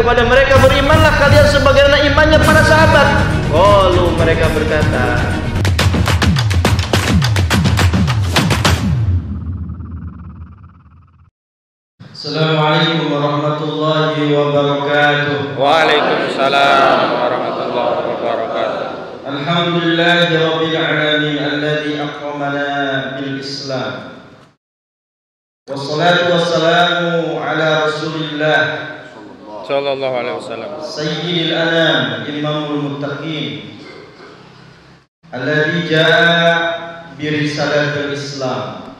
kepada mereka, berimanlah kalian sebagaimana imannya para sahabat. Qalu, mereka berkata, Assalamualaikum warahmatullahi wabarakatuh. Waalaikumsalam warahmatullahi wabarakatuh. Alhamdulillahi rabbil alamin alladzi akramana bil Islam. Wassalatu wassalamu ala Rasulillah Sallallahu alaihi wasallam. Sayyidil anam, imamul muttaqin, alladzi jaa bi risalatil Islam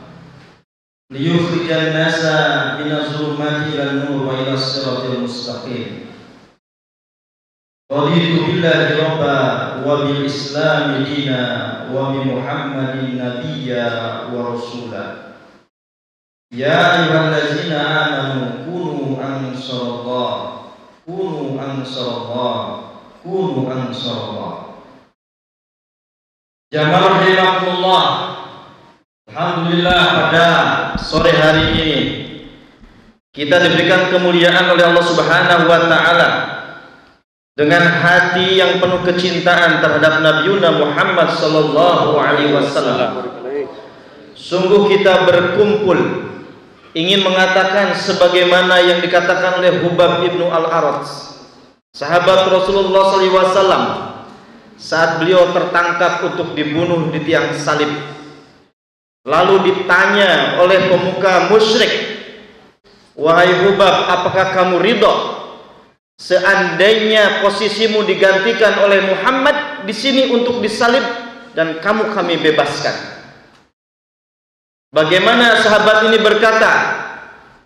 liyukhrijan nasa minaz zulumati ilan nur wa ila siratil mustaqim. Raditu billahi rabba wa bil islami dina wa bi Muhammadin nabiyya wa rasula. Ya ayyuhallazina amanu kunu ansarallah, kunu ansarallah, kunu ansarallah. Jamaah rahimakumullah. Alhamdulillah, pada sore hari ini kita diberikan kemuliaan oleh Allah Subhanahu wa taala dengan hati yang penuh kecintaan terhadap Nabiuna Muhammad sallallahu alaihi wasallam. Sungguh kita berkumpul ingin mengatakan sebagaimana yang dikatakan oleh Hubab ibnu Al-Arat, sahabat Rasulullah sallallahu alaihi wasallam, saat beliau tertangkap untuk dibunuh di tiang salib. Lalu ditanya oleh pemuka musyrik, wahai Hubab, apakah kamu ridho seandainya posisimu digantikan oleh Muhammad di sini untuk disalib dan kami bebaskan? Bagaimana sahabat ini berkata,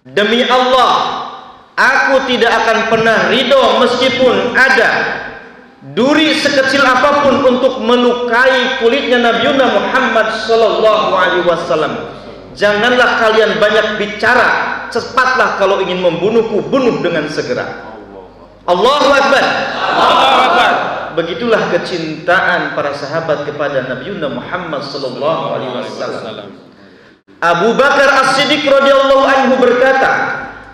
demi Allah, aku tidak akan pernah ridho meskipun ada duri sekecil apapun untuk melukai kulitnya Nabiuna Muhammad sallallahu alaihi wasallam. Janganlah kalian banyak bicara, cepatlah kalau ingin membunuhku, bunuh dengan segera. Allahu Akbar. Allahu Akbar. Begitulah kecintaan para sahabat kepada Nabiuna Muhammad sallallahu alaihi wasallam. Abu Bakar As-Siddiq radhiyallahu anhu berkata,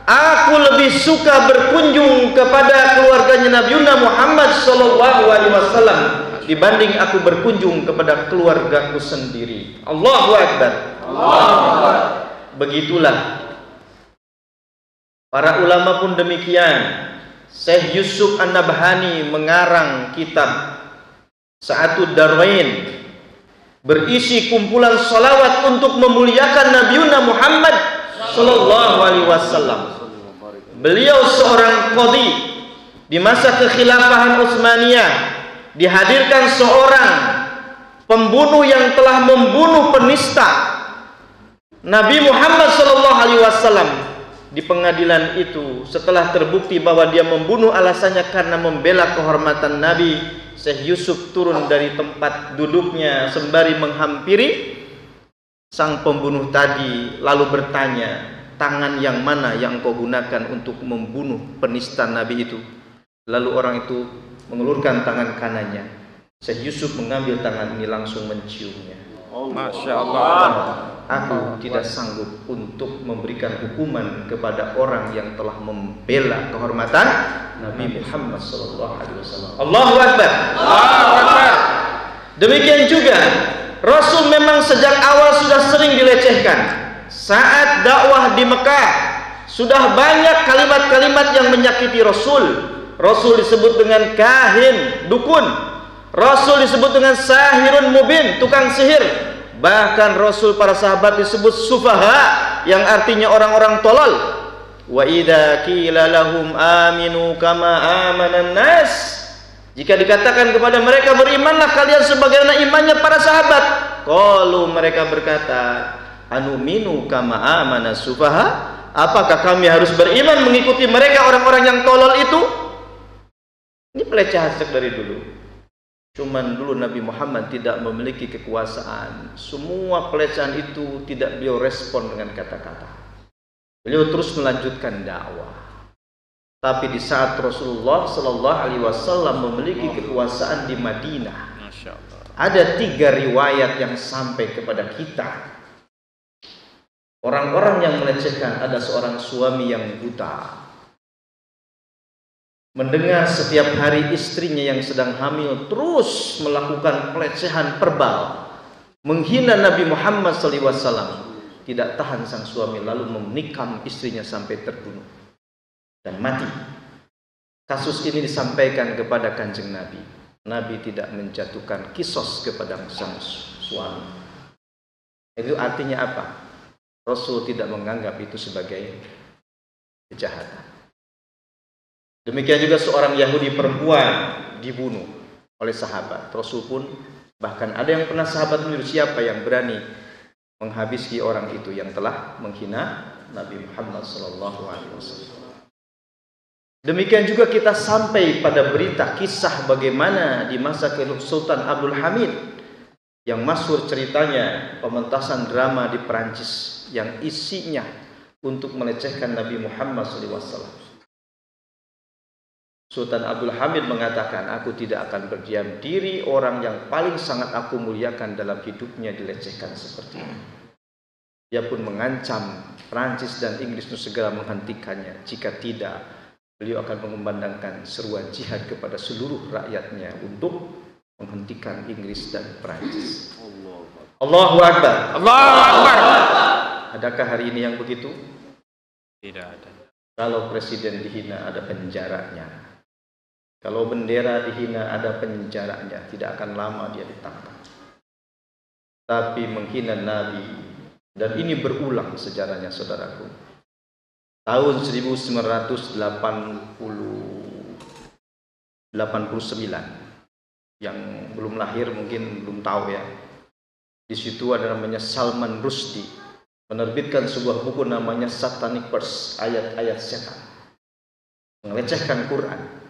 aku lebih suka berkunjung kepada keluarganya Nabiuna Muhammad sallallahu alaihi wasallam dibanding aku berkunjung kepada keluargaku sendiri. Allahu Akbar. Allahu Akbar. Begitulah para ulama pun demikian. Syekh Yusuf An-Nabhani mengarang kitab Sa'atud Darwain berisi kumpulan salawat untuk memuliakan Nabiuna Muhammad sallallahu alaihi wasallam. Beliau seorang qadhi di masa kekhilafahan Utsmaniyah. Dihadirkan seorang pembunuh yang telah membunuh penista Nabi Muhammad sallallahu alaihi wasallam. Di pengadilan itu, setelah terbukti bahwa dia membunuh alasannya karena membela kehormatan Nabi, Syekh Yusuf turun dari tempat duduknya sembari menghampiri sang pembunuh tadi, lalu bertanya, tangan yang mana yang engkau gunakan untuk membunuh penista Nabi itu? Lalu orang itu mengulurkan tangan kanannya. Syekh Yusuf mengambil tangan ini langsung menciumnya. Masya Allah. Aku tidak sanggup untuk memberikan hukuman kepada orang yang telah membela kehormatan Nabi Muhammad sallallahu alaihi wasallam. Allahu Akbar. Allahu Akbar. Demikian juga Rasul memang sejak awal sudah sering dilecehkan. Saat dakwah di Mekah sudah banyak kalimat-kalimat yang menyakiti Rasul. Rasul disebut dengan kahin, dukun. Rasul disebut dengan sahirun mubin, tukang sihir. Bahkan Rasul para sahabat disebut sufaha, yang artinya orang-orang tolol. Wa idza qila lahum aminu kama amanan nas, jika dikatakan kepada mereka berimanlah kalian sebagaimana imannya para sahabat, qalu, mereka berkata, anuminu kama amana sufaha, apakah kami harus beriman mengikuti mereka orang-orang yang tolol itu? Ini pelecehan sejak dari dulu. Cuman dulu Nabi Muhammad tidak memiliki kekuasaan. Semua pelecehan itu tidak beliau respon dengan kata-kata. Beliau terus melanjutkan dakwah. Tapi di saat Rasulullah sallallahu alaihi wasallam memiliki kekuasaan di Madinah, ada 3 riwayat yang sampai kepada kita. Orang-orang yang melecehkan, ada seorang suami yang buta. mendengar setiap hari istrinya yang sedang hamil terus melakukan pelecehan verbal, menghina Nabi Muhammad SAW, tidak tahan sang suami lalu menikam istrinya sampai terbunuh dan mati. Kasus ini disampaikan kepada Kanjeng Nabi. Nabi tidak menjatuhkan kisos kepada sang suami. Itu artinya apa? Rasul tidak menganggap itu sebagai kejahatan. Demikian juga seorang Yahudi perempuan dibunuh oleh sahabat. Rasul pun, bahkan ada yang pernah sahabat menyuruh, siapa yang berani menghabisi orang itu yang telah menghina Nabi Muhammad SAW. Demikian juga kita sampai pada berita kisah bagaimana di masa Sultan Abdul Hamid yang masyhur ceritanya pementasan drama di Perancis yang isinya untuk melecehkan Nabi Muhammad SAW. Sultan Abdul Hamid mengatakan, aku tidak akan berdiam diri orang yang paling sangat aku muliakan dalam hidupnya dilecehkan seperti ini. Dia pun mengancam Perancis dan Inggris untuk segera menghentikannya. Jika tidak, beliau akan mengumandangkan seruan jihad kepada seluruh rakyatnya untuk menghentikan Inggris dan Perancis. Allahu Akbar. Allahu Akbar. Adakah hari ini yang begitu? Tidak ada. Kalau presiden dihina ada penjaranya. Kalau bendera dihina ada penjaranya. Tidak akan lama dia ditangkap. Tapi menghina Nabi, dan ini berulang sejarahnya saudaraku. Tahun 1989 yang belum lahir mungkin belum tahu ya. Di situ ada namanya Salman Rushdie menerbitkan sebuah buku namanya Satanic Verse, ayat-ayat setan, melecehkan Quran.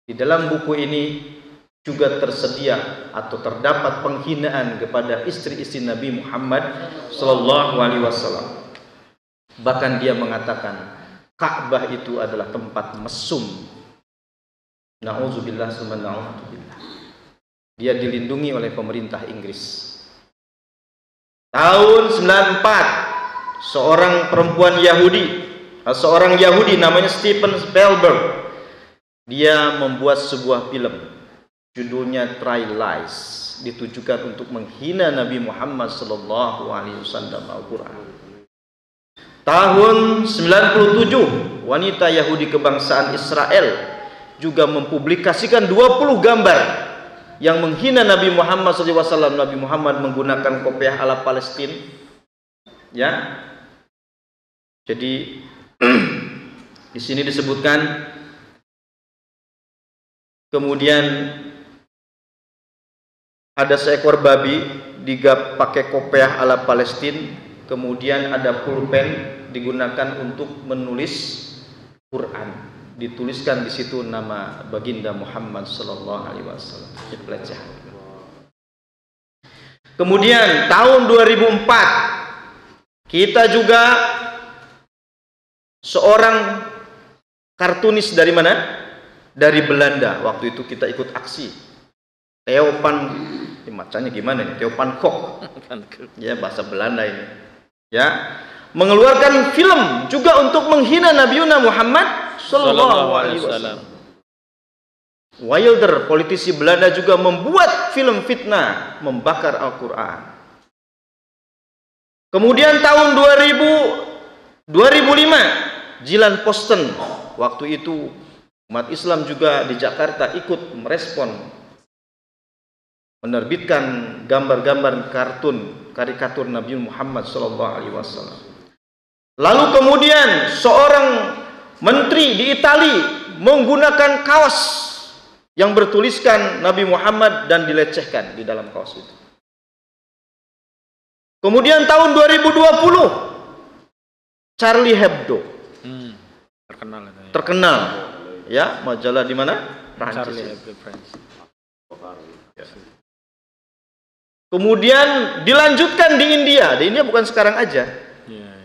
Di dalam buku ini juga tersedia atau terdapat penghinaan kepada istri-istri Nabi Muhammad SAW. Bahkan dia mengatakan Ka'bah itu adalah tempat mesum. Na'udzubillah summa na'udzubillah. Dia dilindungi oleh pemerintah Inggris. Tahun 94, seorang perempuan seorang Yahudi namanya Stephen Spielberg, dia membuat sebuah film judulnya Try Lies, ditujukan untuk menghina Nabi Muhammad SAW Al-Quran. Tahun 97, wanita Yahudi kebangsaan Israel juga mempublikasikan 20 gambar yang menghina Nabi Muhammad SAW. Nabi Muhammad menggunakan kopiah ala Palestina. Ya. Jadi di sini disebutkan, kemudian ada seekor babi digap pakai kopiah ala Palestina, kemudian ada pulpen digunakan untuk menulis Quran, dituliskan di situ nama baginda Muhammad sallallahu alaihi wasallam. Pelecehan. Kemudian tahun 2004 kita juga seorang kartunis dari mana? Dari Belanda. Waktu itu kita ikut aksi. Theo van, bacanya gimana nih? Theo van Gogh. Ya, bahasa Belanda ini. Ya, mengeluarkan film juga untuk menghina Nabi Muhammad sallallahu alaihi wasallam. Wilder, politisi Belanda, juga membuat film fitnah membakar Al-Quran. Kemudian tahun 2005 Jilan Posten, waktu itu umat Islam juga di Jakarta ikut merespon, menerbitkan gambar-gambar karikatur Nabi Muhammad SAW. Lalu kemudian seorang menteri di Italia menggunakan kaos yang bertuliskan Nabi Muhammad dan dilecehkan di dalam kaos itu. Kemudian tahun 2020 Charlie Hebdo, terkenal ya, majalah di mana? Prancis. Kemudian dilanjutkan di India. Di India bukan sekarang aja.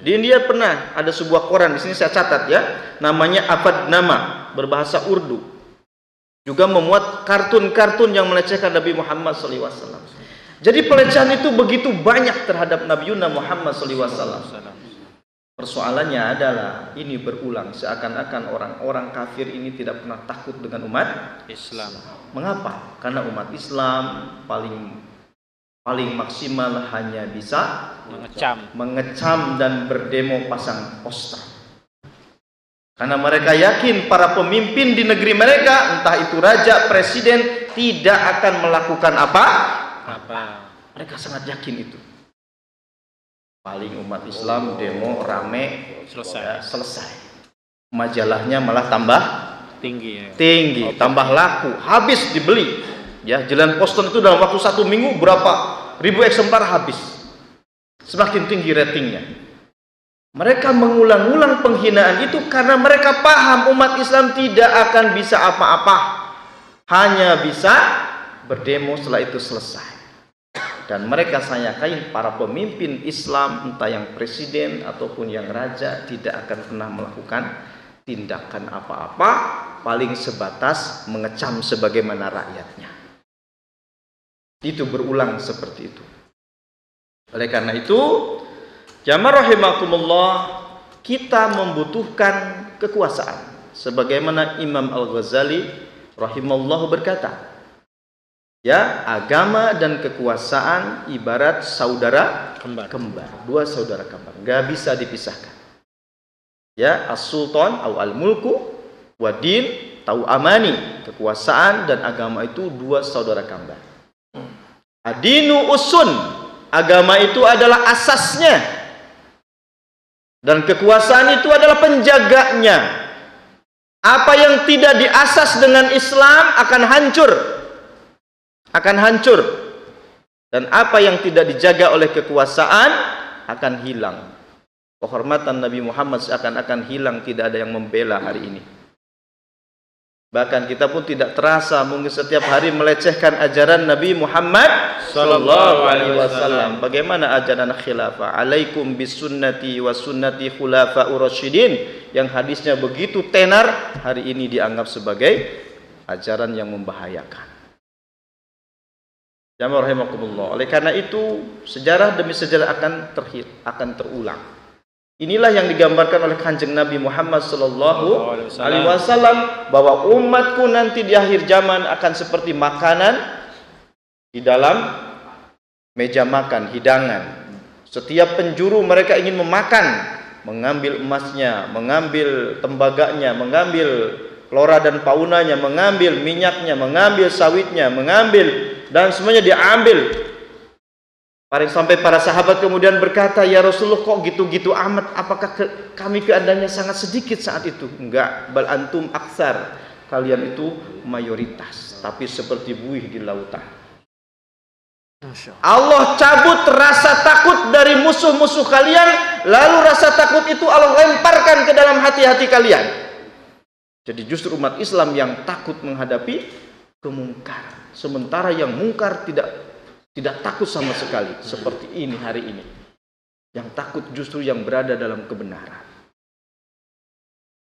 Di India pernah ada sebuah koran, di sini saya catat ya, namanya Abadnama, berbahasa Urdu. Juga memuat kartun-kartun yang melecehkan Nabi Muhammad SAW. Jadi pelecehan itu begitu banyak terhadap Nabi Muhammad SAW. Persoalannya adalah ini berulang seakan-akan orang-orang kafir ini tidak pernah takut dengan umat Islam. Mengapa? Karena umat Islam paling maksimal hanya bisa mengecam dan berdemo pasang poster. Karena mereka yakin para pemimpin di negeri mereka, entah itu raja, presiden, tidak akan melakukan apa. Mereka sangat yakin itu. Paling umat Islam demo rame selesai. Majalahnya malah tambah tinggi, tambah laku, habis dibeli. Ya, jalan poster itu dalam waktu 1 minggu berapa ribu eksemplar habis. Semakin tinggi ratingnya. Mereka mengulang-ulang penghinaan itu karena mereka paham umat Islam tidak akan bisa apa-apa, hanya bisa berdemo setelah itu selesai. Dan mereka sayangkan para pemimpin Islam, entah yang presiden ataupun yang raja, tidak akan pernah melakukan tindakan apa-apa, paling sebatas mengecam sebagaimana rakyatnya. Itu berulang seperti itu. Oleh karena itu, jamaah rahimakumullah, kita membutuhkan kekuasaan. Sebagaimana Imam Al-Ghazali rahimahullah berkata, ya, agama dan kekuasaan ibarat saudara kembar. 2 saudara kembar, nggak bisa dipisahkan. Ya, as-sultan atau al-mulku wa din tau amani. Kekuasaan dan agama itu 2 saudara kembar. Adinu usun, agama itu adalah asasnya, dan kekuasaan itu adalah penjaganya. Apa yang tidak diasas dengan Islam akan hancur, dan apa yang tidak dijaga oleh kekuasaan akan hilang. Kehormatan Nabi Muhammad seakan-akan hilang, tidak ada yang membela hari ini. Bahkan kita pun tidak terasa mungkin setiap hari melecehkan ajaran Nabi Muhammad sallallahu alaihi wasallam. Bagaimana ajaran khilafah? Alaikum bisunnati wa sunnati khulafaur rasyidin, yang hadisnya begitu tenar, hari ini dianggap sebagai ajaran yang membahayakan. Jamaah rahimakumullah. Oleh karena itu, sejarah demi sejarah akan terulang. Inilah yang digambarkan oleh Kanjeng Nabi Muhammad sallallahu alaihi wasallam, bahwa umatku nanti di akhir zaman akan seperti makanan di dalam meja makan, hidangan. Setiap penjuru mereka ingin memakan, mengambil emasnya, mengambil tembaganya, mengambil flora dan faunanya, mengambil minyaknya, mengambil sawitnya, mengambil, dan semuanya diambil. Sampai para sahabat kemudian berkata, ya Rasulullah, kok gitu-gitu amat? Apakah kami keadaannya sangat sedikit saat itu? Enggak, bal antum aksar, kalian itu mayoritas, tapi seperti buih di lautan. Allah cabut rasa takut dari musuh-musuh kalian, lalu rasa takut itu Allah lemparkan ke dalam hati-hati kalian. Jadi justru umat Islam yang takut menghadapi kemungkaran, sementara yang mungkar tidak takut sama sekali. Seperti ini hari ini, yang takut justru yang berada dalam kebenaran.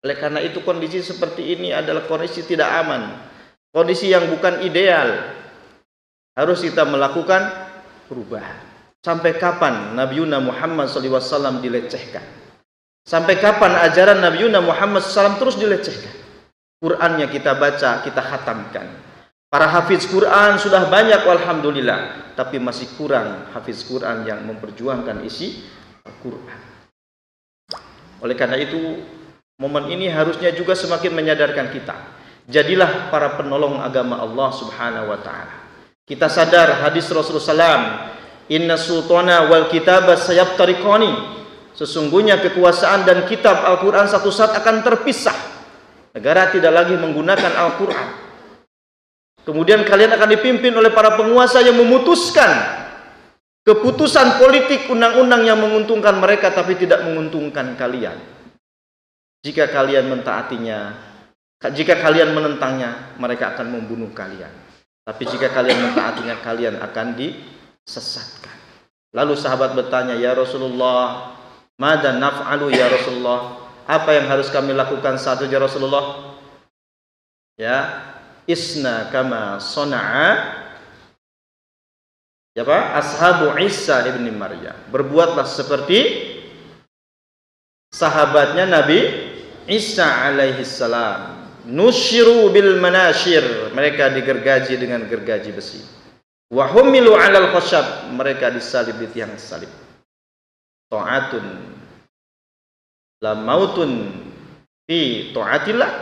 Oleh karena itu, kondisi seperti ini adalah kondisi tidak aman, kondisi yang bukan ideal. Harus kita melakukan perubahan. Sampai kapan Nabi Muhammad SAW dilecehkan? Sampai kapan ajaran Nabi Muhammad SAW terus dilecehkan? Qur'annya kita baca, kita khatamkan. Para hafiz Quran sudah banyak, alhamdulillah, tapi masih kurang hafiz Quran yang memperjuangkan isi Al-Quran. Oleh karena itu, momen ini harusnya juga semakin menyadarkan kita. Jadilah para penolong agama Allah Subhanahu wa ta'ala. Kita sadar hadis Rasulullah SAW, inna sultana wal kitaba sayabtariqani, sesungguhnya kekuasaan dan kitab Al-Quran satu saat akan terpisah. Negara tidak lagi menggunakan Al-Quran. Kemudian kalian akan dipimpin oleh para penguasa yang memutuskan keputusan politik, undang-undang yang menguntungkan mereka tapi tidak menguntungkan kalian. Jika kalian mentaatinya, jika kalian menentangnya, mereka akan membunuh kalian. Tapi jika kalian mentaatinya, kalian akan disesatkan. Lalu sahabat bertanya, ya Rasulullah, madza naf'alu ya Rasulullah? Apa yang harus kami lakukan saat itu ya Rasulullah? Ya, isna kama sona'a ashabu Isa ibn Maryam. Berbuatlah seperti sahabatnya Nabi Isa alaihi salam. Nusyiru bil manashir, mereka digergaji dengan gergaji besi. Wa humilu 'alal khashab, mereka disalib di tiang salib. Ta'atun la mautun fi ta'atillah,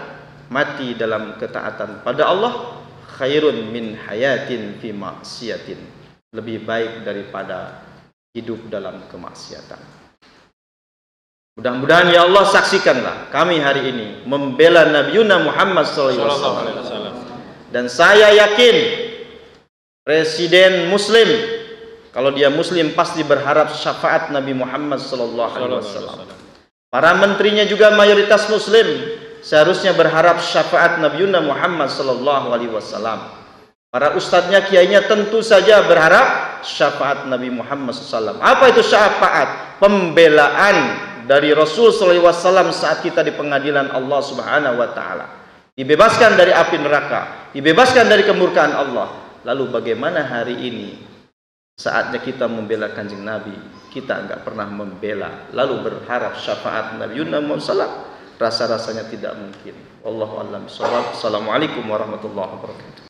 mati dalam ketaatan pada Allah, khairun min hayatin fi maksiatin, lebih baik daripada hidup dalam kemaksiatan. Mudah-mudahan ya Allah, saksikanlah kami hari ini membela Nabiuna Muhammad SAW. Dan saya yakin Presiden Muslim, kalau dia Muslim pasti berharap syafaat Nabi Muhammad SAW. Para menterinya juga mayoritas Muslim, seharusnya berharap syafaat Nabiuna Muhammad SAW. Para ustadznya, kiainya tentu saja berharap syafaat Nabi Muhammad SAW. Apa itu syafaat? Pembelaan dari Rasul SAW saat kita di pengadilan Allah Subhanahu wa Ta'ala, dibebaskan dari api neraka, dibebaskan dari kemurkaan Allah. Lalu bagaimana hari ini saatnya kita membela Kanjeng Nabi, kita enggak pernah membela, lalu berharap syafaat Nabi Muhammad SAW? Rasa-rasanya tidak mungkin. Wallahu a'lam bishawab. Assalamualaikum warahmatullahi wabarakatuh.